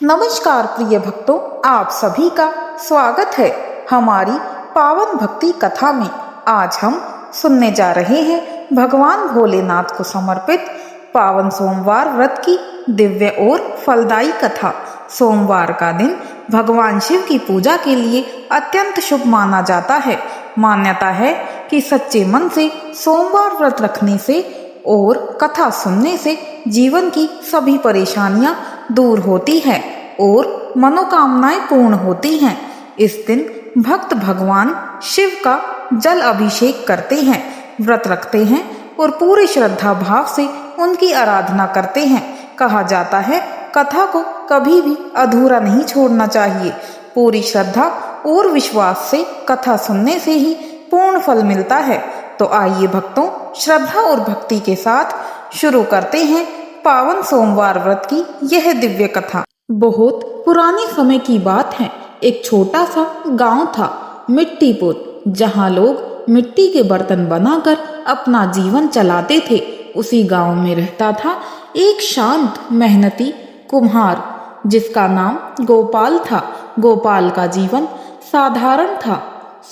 नमस्कार प्रिय भक्तों, आप सभी का स्वागत है हमारी पावन भक्ति कथा में। आज हम सुनने जा रहे हैं भगवान भोलेनाथ को समर्पित पावन सोमवार व्रत की दिव्य और फलदायी कथा। सोमवार का दिन भगवान शिव की पूजा के लिए अत्यंत शुभ माना जाता है। मान्यता है कि सच्चे मन से सोमवार व्रत रखने से और कथा सुनने से जीवन की सभी परेशानियां दूर होती हैं और मनोकामनाएं पूर्ण होती हैं। इस दिन भक्त भगवान शिव का जल अभिषेक करते हैं, व्रत रखते हैं और पूरे श्रद्धा भाव से उनकी आराधना करते हैं। कहा जाता है कथा को कभी भी अधूरा नहीं छोड़ना चाहिए। पूरी श्रद्धा और विश्वास से कथा सुनने से ही पूर्ण फल मिलता है। तो आइए भक्तों, श्रद्धा और भक्ति के साथ शुरू करते हैं पावन सोमवार व्रत की यह दिव्य कथा। बहुत पुराने समय की बात है। एक छोटा सा गांव था, मिट्टीपुर, जहां लोग मिट्टी के बर्तन बनाकर अपना जीवन चलाते थे। उसी गांव में रहता था एक शांत मेहनती कुम्हार जिसका नाम गोपाल था। गोपाल का जीवन साधारण था।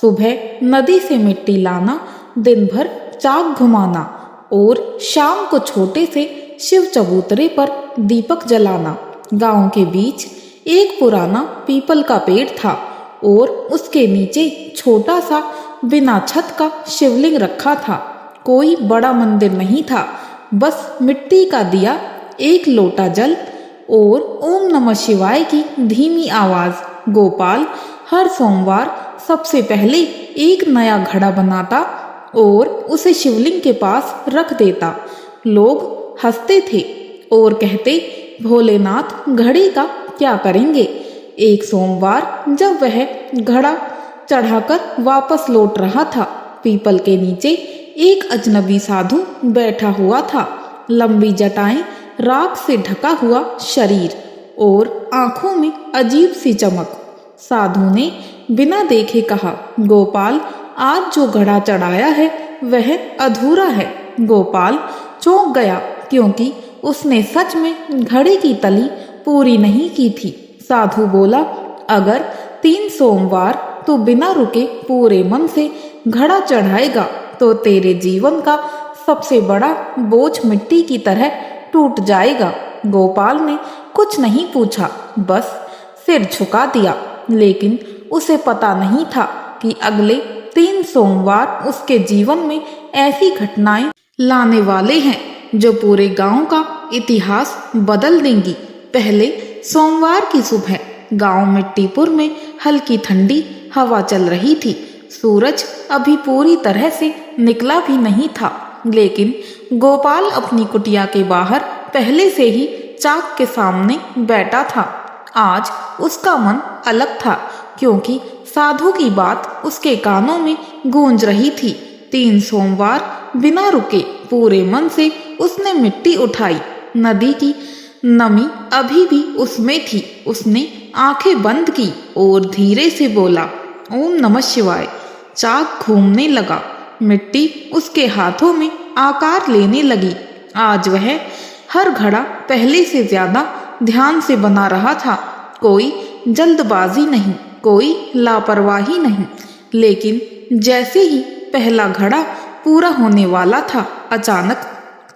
सुबह नदी से मिट्टी लाना, दिन भर चाक घुमाना और शाम को छोटे से शिव चबूतरे पर दीपक जलाना। गांव के बीच एक पुराना पीपल का पेड़ था और उसके नीचे छोटा सा बिना छत का शिवलिंग रखा था। कोई बड़ा मंदिर नहीं था, बस मिट्टी का दिया, एक लोटा जल और ओम नमः शिवाय की धीमी आवाज। गोपाल हर सोमवार सबसे पहले एक नया घड़ा बनाता और उसे शिवलिंग के पास रख देता। लोग हंसते थे और कहते, भोलेनाथ घड़े का क्या करेंगे। एक सोमवार जब वह घड़ा चढ़ाकर वापस लौट रहा था, पीपल के नीचे एक अजनबी साधु बैठा हुआ था। लंबी जटाएं, राख से ढका हुआ शरीर और आंखों में अजीब सी चमक। साधु ने बिना देखे कहा, गोपाल, आज जो घड़ा चढ़ाया है वह अधूरा है। गोपाल चौंक गया क्योंकि उसने सच में घड़े की तली पूरी नहीं की थी। साधु बोला, अगर 3 सोमवार तू बिना रुके पूरे मन से घड़ा चढ़ाएगा तो तेरे जीवन का सबसे बड़ा बोझ मिट्टी की तरह टूट जाएगा। गोपाल ने कुछ नहीं पूछा, बस सिर झुका दिया। लेकिन उसे पता नहीं था कि अगले 3 सोमवार उसके जीवन में ऐसी घटनाएं लाने वाले हैं जो पूरे गांव का इतिहास बदल देंगी। पहले सोमवार की सुबह गांव मिट्टीपुर में हल्की ठंडी हवा चल रही थी। सूरज अभी पूरी तरह से निकला भी नहीं था, लेकिन गोपाल अपनी कुटिया के बाहर पहले से ही चाक के सामने बैठा था। आज उसका मन अलग था क्योंकि साधु की बात उसके कानों में गूंज रही थी। 3 सोमवार बिना रुके पूरे मन से उसने मिट्टी उठाई। नदी की नमी अभी भी उसमें थी। उसने आंखें बंद की और धीरे से बोला, ओम नमः शिवाय। चाक घूमने लगा, मिट्टी उसके हाथों में आकार लेने लगी। आज वह हर घड़ा पहले से ज्यादा ध्यान से बना रहा था। कोई जल्दबाजी नहीं, कोई लापरवाही नहीं। लेकिन जैसे ही पहला घड़ा पूरा होने वाला था, अचानक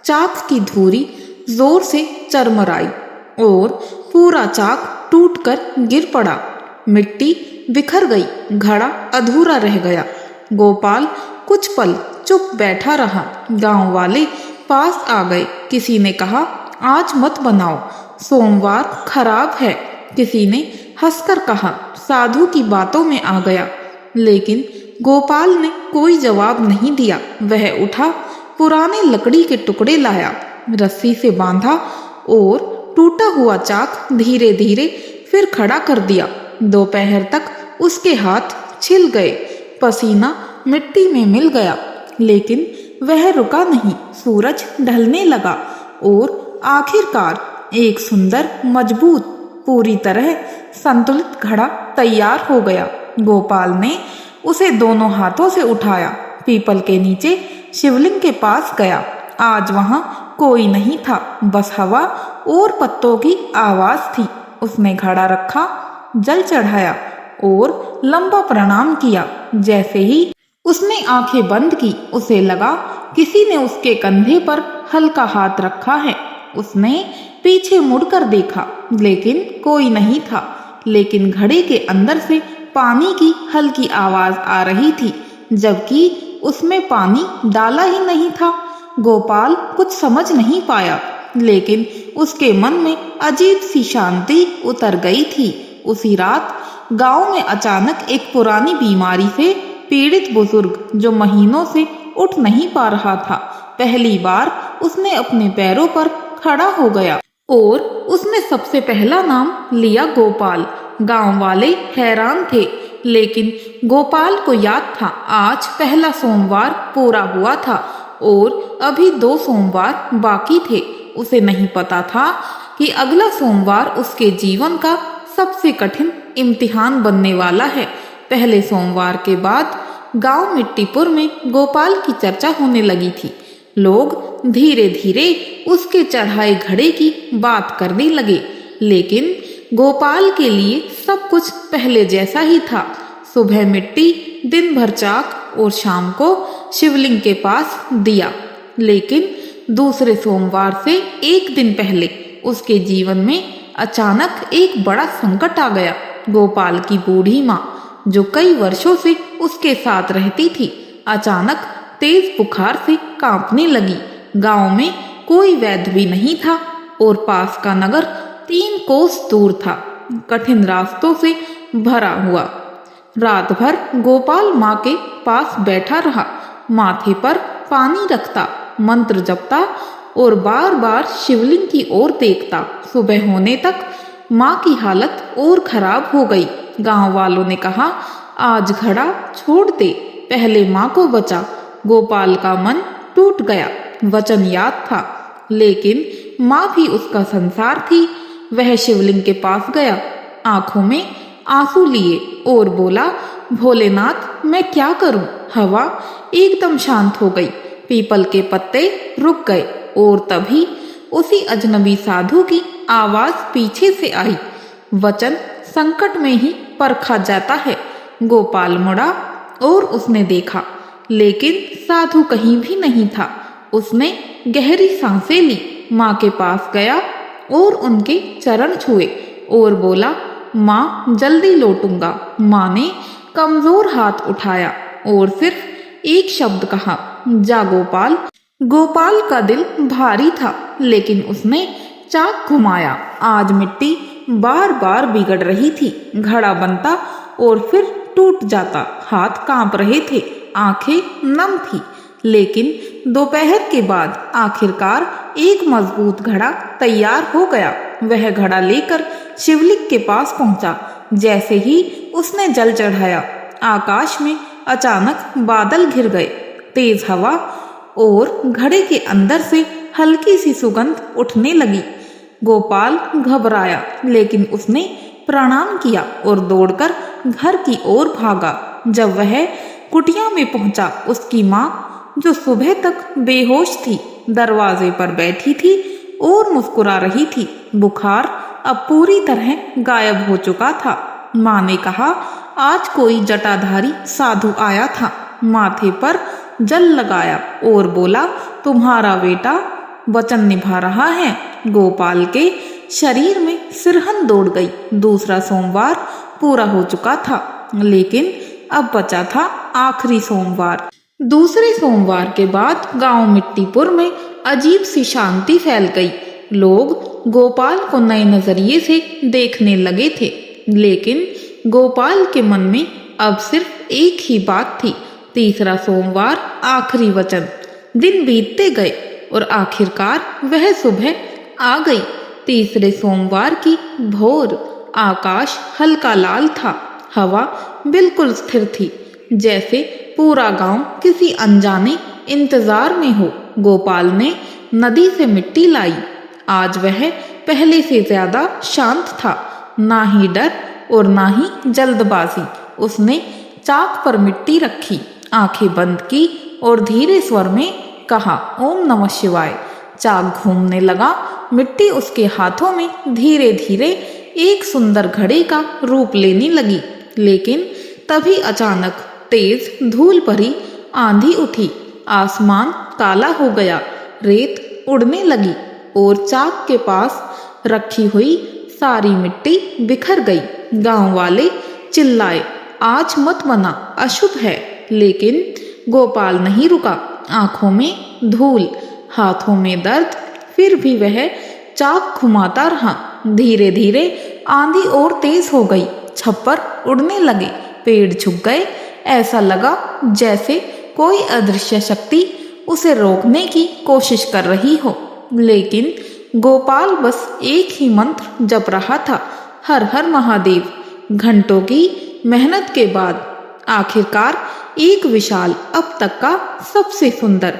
चाक की धुरी जोर से चरमराई और पूरा चाक टूटकर गिर पड़ा। मिट्टी बिखर गई, घड़ा अधूरा रह गया। गोपाल कुछ पल चुप बैठा रहा। गांव वाले पास आ गए। किसी ने कहा, आज मत बनाओ, सोमवार खराब है। किसी ने हंसकर कहा, साधु की बातों में आ गया। लेकिन गोपाल ने कोई जवाब नहीं दिया। वह उठा, पुराने लकड़ी के टुकड़े लाया, रस्सी से बांधा और टूटा हुआ चाक धीरे धीरे फिर खड़ा कर दिया। दोपहर तक उसके हाथ छिल गए, पसीना मिट्टी में मिल गया, लेकिन वह रुका नहीं। सूरज ढलने लगा और आखिरकार एक सुंदर, मजबूत, पूरी तरह संतुलित घड़ा तैयार हो गया। गोपाल ने उसे दोनों हाथों से उठाया, पीपल के नीचे शिवलिंग के पास गया। आज वहां कोई नहीं था, बस हवा और पत्तों की आवाज थी। उसने घड़ा रखा, जल चढ़ाया और लंबा प्रणाम किया। जैसे ही उसने आंखें बंद की, उसे लगा किसी ने उसके कंधे पर हल्का हाथ रखा है। उसने पीछे मुड़कर देखा, लेकिन कोई नहीं था। लेकिन घड़े के अंदर से पानी की हल्की आवाज आ रही थी, जबकि उसमें पानी डाला ही नहीं था। गोपाल कुछ समझ नहीं पाया, लेकिन उसके मन में अजीब सी शांति उतर गई थी। उसी रात गांव में अचानक एक पुरानी बीमारी से पीड़ित बुजुर्ग, जो महीनों से उठ नहीं पा रहा था, पहली बार उसने अपने पैरों पर खड़ा हो गया और उसने सबसे पहला नाम लिया गोपाल। गांव वाले हैरान थे, लेकिन गोपाल को याद था आज पहला सोमवार पूरा हुआ था और अभी 2 सोमवार बाकी थे। उसे नहीं पता था कि अगला सोमवार उसके जीवन का सबसे कठिन इम्तिहान बनने वाला है। पहले सोमवार के बाद गांव मिट्टीपुर में गोपाल की चर्चा होने लगी थी। लोग धीरे धीरे उसके चढ़ाए घड़े की बात करने लगे, लेकिन गोपाल के लिए सब कुछ पहले जैसा ही था। सुबह मिट्टी, दिन भर चाक और शाम को शिवलिंग के पास दिया। लेकिन दूसरे सोमवार से एक दिन पहले उसके जीवन में अचानक एक बड़ा संकट आ गया। गोपाल की बूढ़ी माँ, जो कई वर्षों से उसके साथ रहती थी, अचानक तेज बुखार से कांपने लगी। गांव में कोई वैद्य भी नहीं था और पास का नगर 3 कोस दूर था, कठिन रास्तों से भरा हुआ। रात भर गोपाल माँ के पास बैठा रहा, माथे पर पानी रखता, मंत्र जपता और बार बार शिवलिंग की ओर देखता। सुबह होने तक माँ की हालत और खराब हो गई। गांव वालों ने कहा, आज घड़ा छोड़ दे, पहले माँ को बचा। गोपाल का मन टूट गया। वचन याद था, लेकिन माँ भी उसका संसार थी। वह शिवलिंग के पास गया, आंखों में आंसू लिए और बोला, भोलेनाथ, मैं क्या करूं? हवा एकदम शांत हो गई, पीपल के पत्ते रुक गए और तभी उसी अजनबी साधु की आवाज पीछे से आई, वचन संकट में ही परखा जाता है। गोपाल मुड़ा और उसने देखा, लेकिन साधु कहीं भी नहीं था। उसने गहरी सांसें ली, माँ के पास गया और उनके चरण छुए और बोला, माँ जल्दी लौटूंगा। माँ ने कमजोर हाथ उठाया और सिर्फ एक शब्द कहा, जा गोपाल। गोपाल का दिल भारी था, लेकिन उसने चाक घुमाया। आज मिट्टी बार बार बिगड़ रही थी, घड़ा बनता और फिर टूट जाता। हाथ कांप रहे थे, आंखें नम थी, लेकिन दोपहर के बाद आखिरकार एक मजबूत घड़ा तैयार हो गया। वह घड़ा लेकर शिवलिंग के पास पहुंचा। जैसे ही उसने जल चढ़ाया, आकाश में अचानक बादल घिर गए। तेज हवा और घड़े के अंदर से हल्की सी सुगंध उठने लगी। गोपाल घबराया, लेकिन उसने प्रणाम किया और दौड़कर घर की ओर भागा। जब वह कुटिया में पहुंचा, उसकी माँ, जो सुबह तक बेहोश थी, दरवाजे पर बैठी थी और मुस्कुरा रही थी। बुखार अब पूरी तरह गायब हो चुका था। माँ ने कहा, आज कोई जटाधारी साधु आया था, माथे पर जल लगाया और बोला, तुम्हारा बेटा वचन निभा रहा है। गोपाल के शरीर में सिरहन दौड़ गई। दूसरा सोमवार पूरा हो चुका था, लेकिन अब बचा था आखिरी सोमवार। दूसरे सोमवार के बाद गांव मिट्टीपुर में अजीब सी शांति फैल गई। लोग गोपाल को नए नजरिए से देखने लगे थे, लेकिन गोपाल के मन में अब सिर्फ एक ही बात थी, तीसरा सोमवार, आखिरी वचन। दिन बीतते गए और आखिरकार वह सुबह आ गई। तीसरे सोमवार की भोर। आकाश हल्का लाल था, हवा बिल्कुल स्थिर थी, जैसे पूरा गांव किसी अनजाने इंतजार में हो। गोपाल ने नदी से मिट्टी लाई। आज वह पहले से ज्यादा शांत था, ना ही डर और ना ही जल्दबाजी। उसने चाक पर मिट्टी रखी, आंखें बंद की और धीरे स्वर में कहा, ओम नमः शिवाय। चाक घूमने लगा, मिट्टी उसके हाथों में धीरे धीरे एक सुंदर घड़े का रूप लेने लगी। लेकिन तभी अचानक तेज धूल भरी आंधी उठी, आसमान काला हो गया, रेत उड़ने लगी और चाक के पास रखी हुई सारी मिट्टी बिखर गई। गांव वाले चिल्लाए, आज मत बना, अशुभ है। लेकिन गोपाल नहीं रुका। आंखों में धूल, हाथों में दर्द, फिर भी वह चाक घुमाता रहा। धीरे धीरे आंधी और तेज हो गई, छप्पर उड़ने लगे, पेड़ झुक गए। ऐसा लगा जैसे कोई अदृश्य शक्ति उसे रोकने की कोशिश कर रही हो। लेकिन गोपाल बस एक ही मंत्र जप रहा था, हर हर महादेव। घंटों की मेहनत के बाद आखिरकार एक विशाल, अब तक का सबसे सुंदर,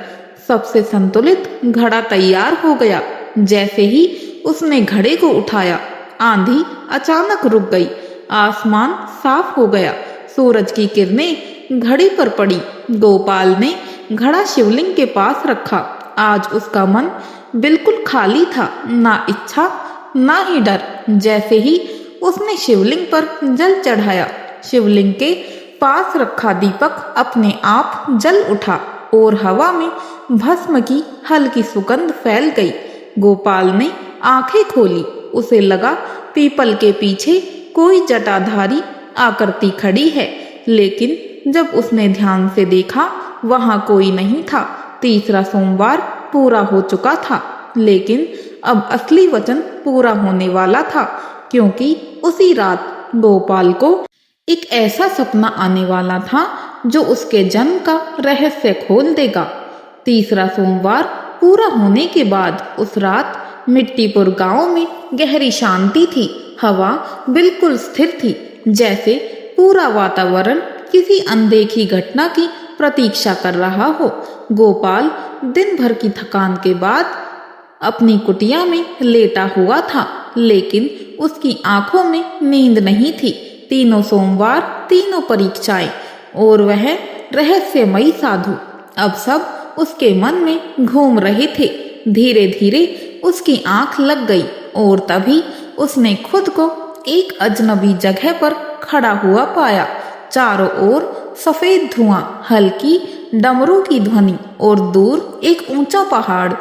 सबसे संतुलित घड़ा तैयार हो गया। जैसे ही उसने घड़े को उठाया, आंधी अचानक रुक गई, आसमान साफ हो गया, सूरज की किरणें घड़े पर पड़ी। गोपाल ने घड़ा शिवलिंग के पास रखा। आज उसका मन बिल्कुल खाली था, ना इच्छा ना ही डर। जैसे ही उसने शिवलिंग पर जल चढ़ाया, शिवलिंग के पास रखा दीपक अपने आप जल उठा और हवा में भस्म की हल्की सुगंध फैल गई। गोपाल ने आंखें खोली। उसे लगा पीपल के पीछे कोई जटाधारी आकृति खड़ी है। लेकिन जब उसने ध्यान से देखा, वहां कोई नहीं था। तीसरा सोमवार पूरा हो चुका था, लेकिन अब असली वचन पूरा होने वाला था, क्योंकि उसी रात गोपाल को एक ऐसा सपना आने वाला था जो उसके जन्म का रहस्य खोल देगा। तीसरा सोमवार पूरा होने के बाद उस रात मिट्टीपुर गांव में गहरी शांति थी। हवा बिल्कुल स्थिर थी, जैसे पूरा वातावरण किसी अनदेखी घटना की प्रतीक्षा कर रहा हो। गोपाल दिन भर की थकान के बाद अपनी कुटिया में लेटा हुआ था, लेकिन उसकी आंखों में नींद नहीं थी। तीनों सोमवार, तीनों परीक्षाएं और वह रहस्यमयी साधु अब सब उसके मन में घूम रहे थे। धीरे धीरे उसकी आंख लग गई और तभी उसने खुद को एक अजनबी जगह पर खड़ा हुआ पाया। चारों ओर सफेद धुआं, हल्की डमरू की ध्वनि और दूर एक ऊंचा पहाड़।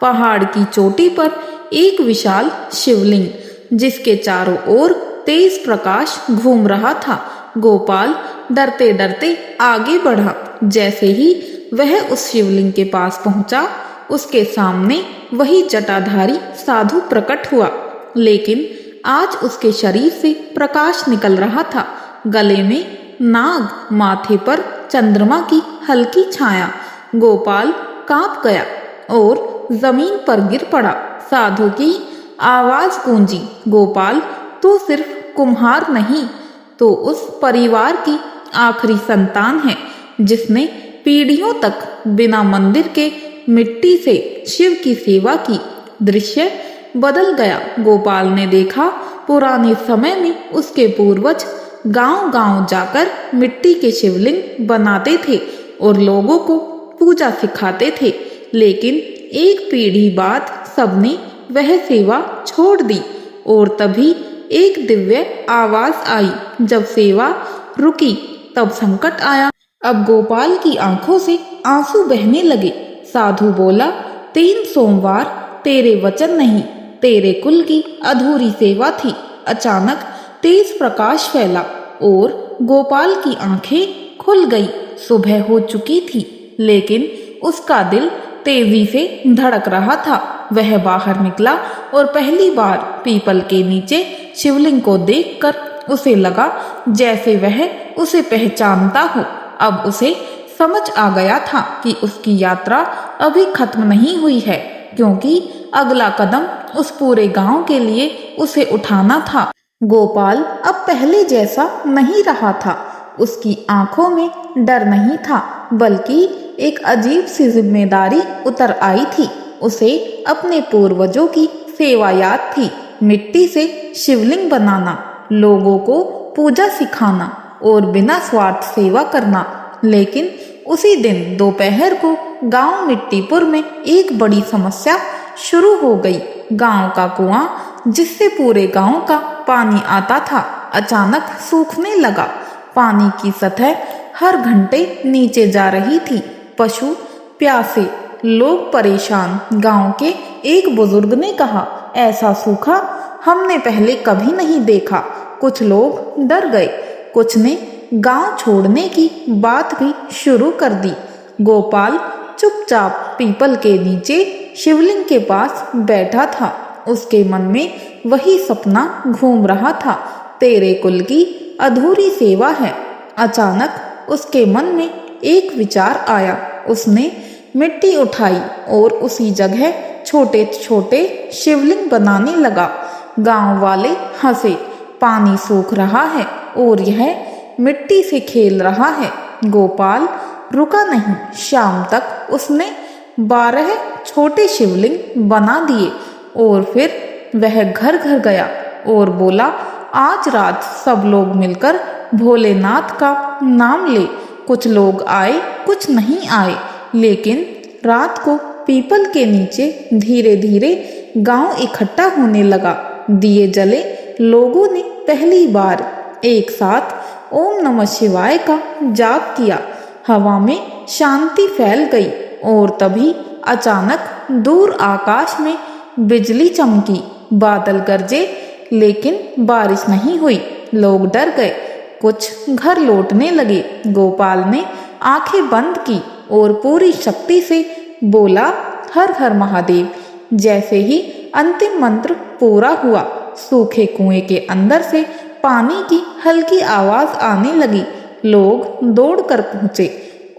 पहाड़ की चोटी पर एक विशाल शिवलिंग, जिसके चारों ओर तेज प्रकाश घूम रहा था। गोपाल डरते डरते आगे बढ़ा। जैसे ही वह उस शिवलिंग के पास पहुंचा, उसके सामने वही जटाधारी साधु प्रकट हुआ। लेकिन आज उसके शरीर से प्रकाश निकल रहा था। गले में नाग, माथे पर चंद्रमा की हल्की छाया। गोपाल कांप गया और जमीन पर गिर पड़ा। साधु की आवाज गूंजी, गोपाल तू सिर्फ कुम्हार नहीं, तो उस परिवार की आखिरी संतान है जिसने पीढ़ियों तक बिना मंदिर के मिट्टी से शिव की सेवा की। दृश्य बदल गया। गोपाल ने देखा, पुराने समय में उसके पूर्वज गांव-गांव जाकर मिट्टी के शिवलिंग बनाते थे और लोगों को पूजा सिखाते थे। लेकिन एक पीढ़ी बाद सबने वह सेवा छोड़ दी और तभी एक दिव्य आवाज आई। जब सेवा रुकी तब संकट आया। अब गोपाल की आंखों से आंसू बहने लगे। साधु बोला, 3 सोमवार तेरे वचन नहीं, तेरे कुल की अधूरी सेवा थी। अचानक तेज प्रकाश फैला और गोपाल की आंखें खुल गई। सुबह हो चुकी थी, लेकिन उसका दिल तेजी से धड़क रहा था। वह बाहर निकला और पहली बार पीपल के नीचे शिवलिंग को देखकर उसे लगा जैसे वह उसे पहचानता हो। अब उसे समझ आ गया था कि उसकी यात्रा अभी खत्म नहीं हुई है, क्योंकि अगला कदम उस पूरे गांव के लिए उसे उठाना था। गोपाल अब पहले जैसा नहीं रहा था। उसकी आंखों में डर नहीं था, बल्कि एक अजीब सी जिम्मेदारी उतर आई थी। उसे अपने पूर्वजों की सेवा याद थी। मिट्टी से शिवलिंग बनाना, लोगों को पूजा सिखाना और बिना स्वार्थ सेवा करना। लेकिन उसी दिन दोपहर को गांव मिट्टीपुर में एक बड़ी समस्या शुरू हो गई। गांव का कुआं, जिससे पूरे गांव का पानी आता था अचानक सूखने लगा। पानी की सतह हर घंटे नीचे जा रही थी। पशु प्यासे, लोग परेशान। गांव के एक बुजुर्ग ने कहा, ऐसा सूखा हमने पहले कभी नहीं देखा। कुछ लोग डर गए, कुछ ने गांव छोड़ने की बात भी शुरू कर दी। गोपाल चुपचाप पीपल के नीचे शिवलिंग के पास बैठा था। उसके मन में वही सपना घूम रहा था, तेरे कुल की अधूरी सेवा है। अचानक उसके मन में एक विचार आया। उसने मिट्टी उठाई और उसी जगह छोटे छोटे शिवलिंग बनाने लगा। गांव वाले हंसे, पानी सूख रहा है और यह मिट्टी से खेल रहा है। गोपाल रुका नहीं। शाम तक उसने 12 छोटे शिवलिंग बना दिए और फिर वह घर घर गया और बोला, आज रात सब लोग मिलकर भोलेनाथ का नाम ले। कुछ लोग आए, कुछ नहीं आए, लेकिन रात को पीपल के नीचे धीरे धीरे गांव इकट्ठा होने लगा। दिए जले, लोगों ने पहली बार एक साथ ओम नमः शिवाय का जाप किया। हवा में शांति फैल गई और तभी अचानक दूर आकाश में बिजली चमकी, बादल गरजे, लेकिन बारिश नहीं हुई। लोग डर गए, कुछ घर लौटने लगे। गोपाल ने आंखें बंद की और पूरी शक्ति से बोला, हर हर महादेव। जैसे ही अंतिम मंत्र पूरा हुआ, सूखे कुएं के अंदर से पानी की हल्की आवाज आने लगी। लोग दौड़कर पहुंचे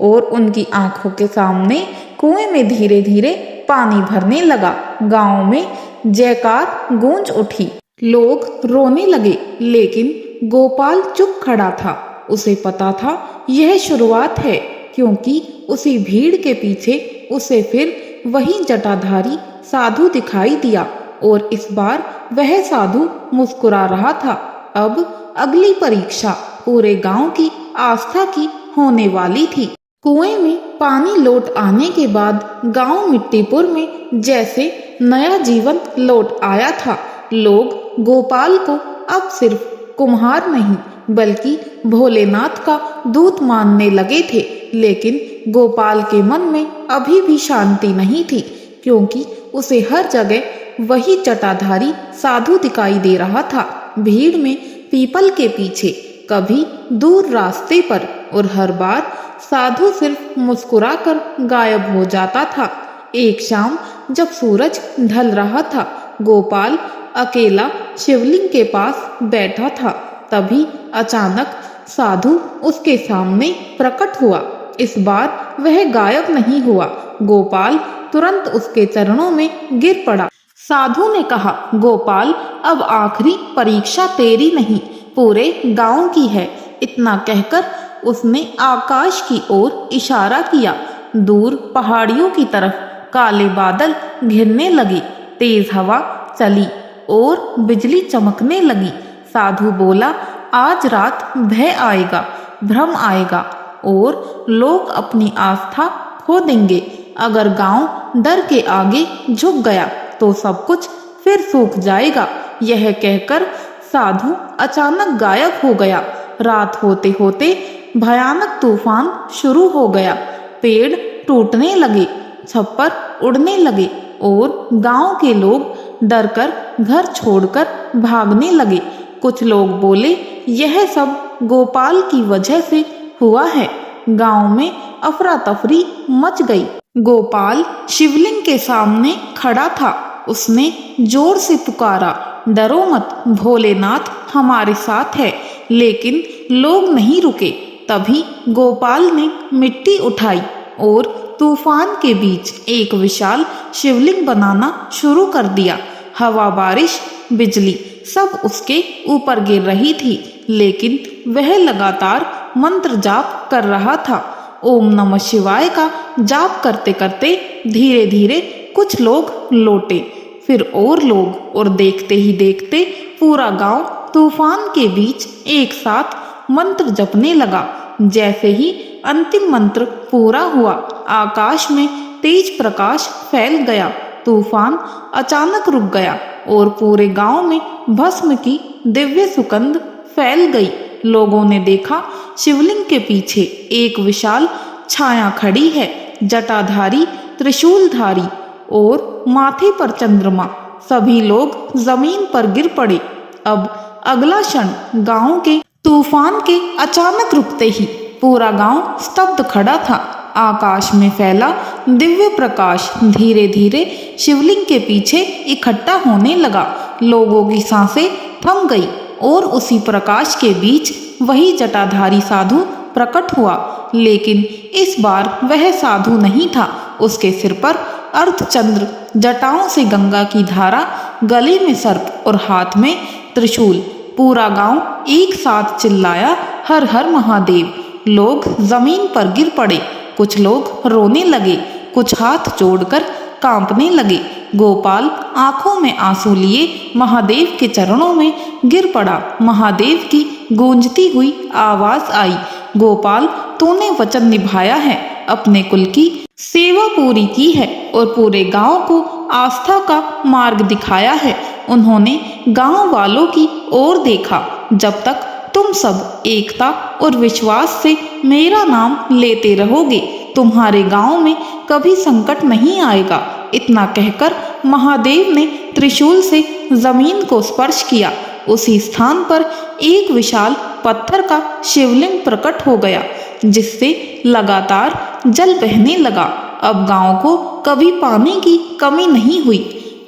और उनकी आंखों के सामने कुएं में धीरे धीरे पानी भरने लगा। गांव में जयकार गूंज उठी। लोग रोने लगे, लेकिन गोपाल चुप खड़ा था। उसे पता था यह शुरुआत है, क्योंकि उसी भीड़ के पीछे उसे फिर वही जटाधारी साधु दिखाई दिया और इस बार वह साधु मुस्कुरा रहा था। अब अगली परीक्षा पूरे गांव की आस्था की होने वाली थी। कुएं में पानी लौट आने के बाद गांव मिट्टीपुर में जैसे नया जीवन लौट आया था। लोग गोपाल को अब सिर्फ कुम्हार नहीं बल्कि भोलेनाथ का दूत मानने लगे थे। लेकिन गोपाल के मन में अभी भी शांति नहीं थी, क्योंकि उसे हर जगह वही जटाधारी साधु दिखाई दे रहा था। भीड़ में, पीपल के पीछे, कभी दूर रास्ते पर, और हर बार साधु सिर्फ मुस्कुराकर गायब हो जाता था। एक शाम जब सूरज ढल रहा था, गोपाल अकेला शिवलिंग के पास बैठा था। तभी अचानक साधु उसके सामने प्रकट हुआ। इस बार वह गायब नहीं हुआ। गोपाल तुरंत उसके चरणों में गिर पड़ा। साधु ने कहा, गोपाल, अब आखिरी परीक्षा तेरी नहीं, पूरे गांव की है। इतना कहकर उसने आकाश की ओर इशारा किया। दूर पहाड़ियों की तरफ काले बादल घिरने लगे, तेज हवा चली और बिजली चमकने लगी। साधु बोला, आज रात भय आएगा, भ्रम आएगा और लोग अपनी आस्था खो देंगे। अगर गांव डर के आगे झुक गया तो सब कुछ फिर सूख जाएगा। यह कहकर साधु अचानक गायब हो गया। रात होते होते भयानक तूफान शुरू हो गया। पेड़ टूटने लगे, छप्पर उड़ने लगे और गांव के लोग डरकर घर छोड़कर भागने लगे। कुछ लोग बोले, यह सब गोपाल की वजह से हुआ है। गांव में अफरा तफरी मच गई। गोपाल शिवलिंग के सामने खड़ा था। उसने जोर से पुकारा, डरो मत, भोलेनाथ हमारे साथ है। लेकिन लोग नहीं रुके। तभी गोपाल ने मिट्टी उठाई और तूफान के बीच एक विशाल शिवलिंग बनाना शुरू कर दिया। हवा, बारिश, बिजली सब उसके ऊपर गिर रही थी, लेकिन वह लगातार मंत्र जाप कर रहा था। ओम नमः शिवाय का जाप करते करते धीरे धीरे कुछ लोग लौटे, फिर और लोग, और देखते ही देखते पूरा गांव तूफान के बीच एक साथ मंत्र जपने लगा। जैसे ही अंतिम मंत्र पूरा हुआ, आकाश में तेज प्रकाश फैल गया। तूफान अचानक रुक गया और पूरे गांव में भस्म की दिव्य सुगंध फैल गई। लोगों ने देखा शिवलिंग के पीछे एक विशाल छाया खड़ी है, जटाधारी, त्रिशूलधारी और माथे पर चंद्रमा। सभी लोग जमीन पर गिर पड़े। अब अगला क्षण गांव के तूफान के अचानक रुकते ही पूरा गांव स्तब्ध खड़ा था। आकाश में फैला दिव्य प्रकाश धीरे धीरे शिवलिंग के पीछे इकट्ठा होने लगा। लोगों की सांसें थम गई और उसी प्रकाश के बीच वही जटाधारी साधु प्रकट हुआ। लेकिन इस बार वह साधु नहीं था। उसके सिर पर अर्धचंद्र, जटाओं से गंगा की धारा, गले में सर्प और हाथ में त्रिशूल। पूरा गांव एक साथ चिल्लाया, हर हर महादेव। लोग जमीन पर गिर पड़े। कुछ लोग रोने लगे, कुछ हाथ जोड़कर कांपने लगे। गोपाल आंखों में आंसू लिए महादेव के चरणों में गिर पड़ा। महादेव की गूंजती हुई आवाज आई, गोपाल, तूने वचन निभाया है, अपने कुल की सेवा पूरी की है और पूरे गांव को आस्था का मार्ग दिखाया है। उन्होंने गांव वालों की ओर देखा। जब तक तुम सब एकता और विश्वास से मेरा नाम लेते रहोगे, तुम्हारे गांव में कभी संकट नहीं आएगा। इतना कहकर महादेव ने त्रिशूल से जमीन को स्पर्श किया। उसी स्थान पर एक विशाल पत्थर का शिवलिंग प्रकट हो गया, जिससे लगातार जल बहने लगा। अब गांव को कभी पानी की कमी नहीं हुई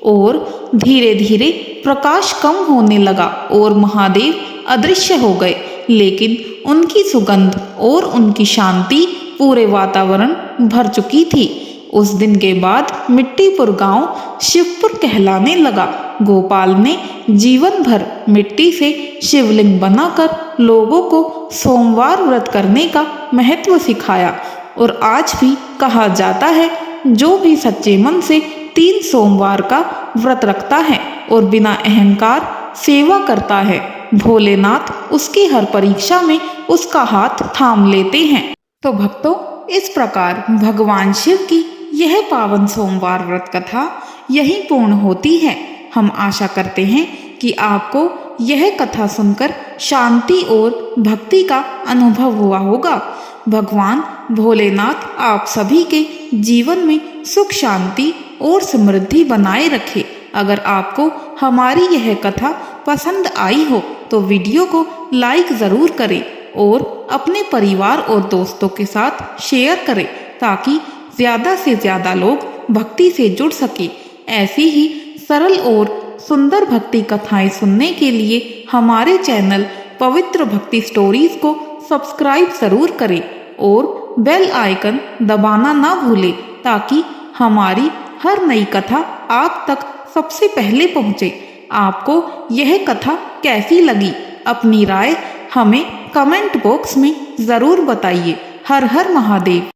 और धीरे धीरे प्रकाश कम होने लगा और महादेव अदृश्य हो गए। लेकिन उनकी सुगंध और उनकी शांति पूरे वातावरण भर चुकी थी। उस दिन के बाद मिट्टीपुर गांव शिवपुर कहलाने लगा। गोपाल ने जीवन भर मिट्टी से शिवलिंग बनाकर लोगों को सोमवार व्रत करने का महत्व सिखाया। और आज भी कहा जाता है, जो भी सच्चे मन से 3 सोमवार का व्रत रखता है और बिना अहंकार सेवा करता है, भोलेनाथ उसकी हर परीक्षा में उसका हाथ थाम लेते हैं। तो भक्तों, इस प्रकार भगवान शिव की यह पावन सोमवार व्रत कथा यहीं पूर्ण होती है। हम आशा करते हैं कि आपको यह कथा सुनकर शांति और भक्ति का अनुभव हुआ होगा। भगवान भोलेनाथ आप सभी के जीवन में सुख, शांति और समृद्धि बनाए रखे। अगर आपको हमारी यह कथा पसंद आई हो तो वीडियो को लाइक ज़रूर करें और अपने परिवार और दोस्तों के साथ शेयर करें, ताकि ज़्यादा से ज़्यादा लोग भक्ति से जुड़ सके। ऐसी ही सरल और सुंदर भक्ति कथाएं सुनने के लिए हमारे चैनल पवित्र भक्ति स्टोरीज को सब्सक्राइब ज़रूर करें और बेल आइकन दबाना ना भूलें, ताकि हमारी हर नई कथा आप तक सबसे पहले पहुँचे। आपको यह कथा कैसी लगी? अपनी राय हमें कमेंट बॉक्स में ज़रूर बताइए। हर हर महादेव।